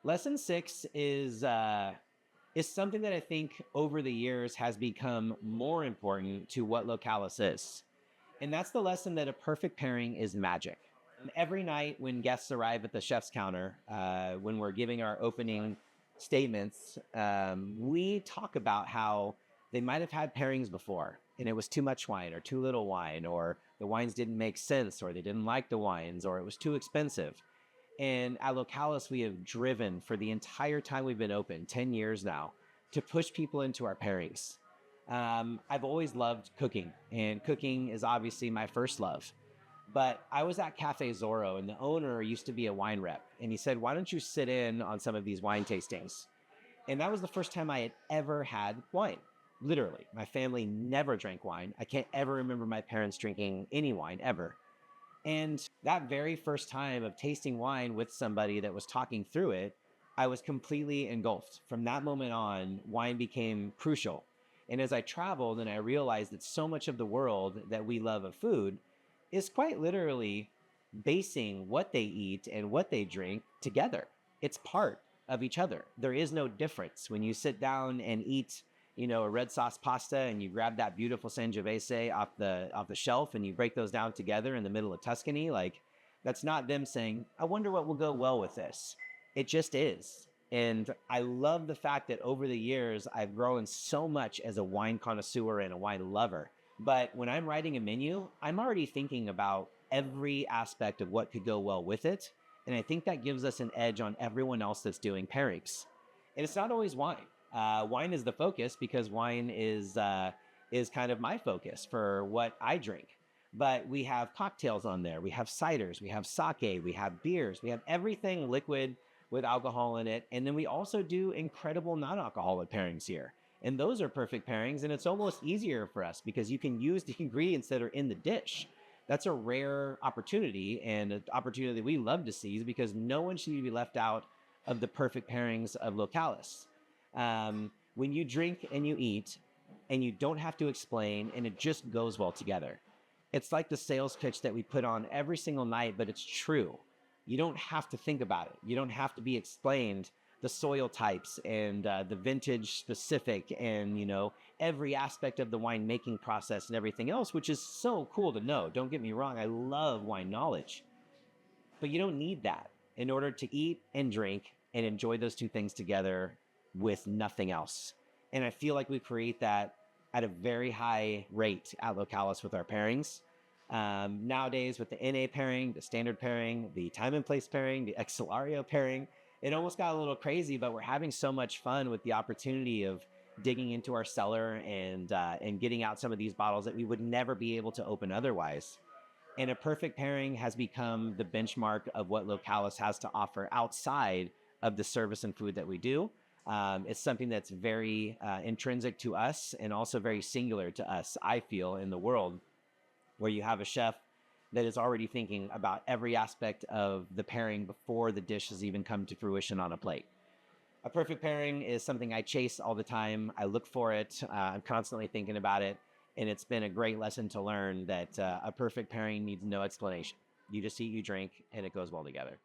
Lesson six is something that I think over the years has become more important to what Localis is. And that's the lesson that a perfect pairing is magic. Every night when guests arrive at the chef's counter, when we're giving our opening statements, we talk about how they might have had pairings before and it was too much wine or too little wine, or the wines didn't make sense, or they didn't like the wines, or it was too expensive. And at Localis, we have driven for the entire time we've been open, 10 years now, to push people into our pairings. I've always loved cooking, and cooking is obviously my first love. But I was at Cafe Zorro, and the owner used to be a wine rep. And he said, "Why don't you sit in on some of these wine tastings?" And that was the first time I had ever had wine. Literally, my family never drank wine. I can't ever remember my parents drinking any wine ever. And that very first time of tasting wine with somebody that was talking through it, I was completely engulfed. From that moment on, wine became crucial. And as I traveled and I realized that so much of the world that we love of food is quite literally basing what they eat and what they drink together. It's part of each other. There is no difference when you sit down and eat, a red sauce pasta and you grab that beautiful Sangiovese off the shelf and you break those down together in the middle of Tuscany. Like, that's not them saying, "I wonder what will go well with this." It just is. And I love the fact that over the years I've grown so much as a wine connoisseur and a wine lover. But when I'm writing a menu, I'm already thinking about every aspect of what could go well with it. And I think that gives us an edge on everyone else that's doing pairings. And it's not always wine. Wine is the focus because wine is kind of my focus for what I drink. But we have cocktails on there. We have ciders. We have sake. We have beers. We have everything liquid with alcohol in it. And then we also do incredible non-alcoholic pairings here. And those are perfect pairings. And it's almost easier for us because you can use the ingredients that are in the dish. That's a rare opportunity and an opportunity we love to seize because no one should be left out of the perfect pairings of Localis. When you drink and you eat and you don't have to explain and it just goes well together. It's like the sales pitch that we put on every single night, but it's true. You don't have to think about it. You don't have to be explained the soil types and the vintage specific and, every aspect of the wine making process and everything else, which is so cool to know. Don't get me wrong. I love wine knowledge, but you don't need that in order to eat and drink and enjoy those two things together with nothing else. And I feel like we create that at a very high rate at Localis with our pairings. Nowadays, with the NA pairing, the standard pairing, the time and place pairing, the Excellario pairing, it almost got a little crazy, but we're having so much fun with the opportunity of digging into our cellar and getting out some of these bottles that we would never be able to open otherwise. And a perfect pairing has become the benchmark of what Localis has to offer outside of the service and food that we do. It's something that's very intrinsic to us and also very singular to us, I feel, in the world, where you have a chef that is already thinking about every aspect of the pairing before the dish has even come to fruition on a plate. A perfect pairing is something I chase all the time. I look for it. I'm constantly thinking about it. And it's been a great lesson to learn that a perfect pairing needs no explanation. You just eat, you drink, and it goes well together.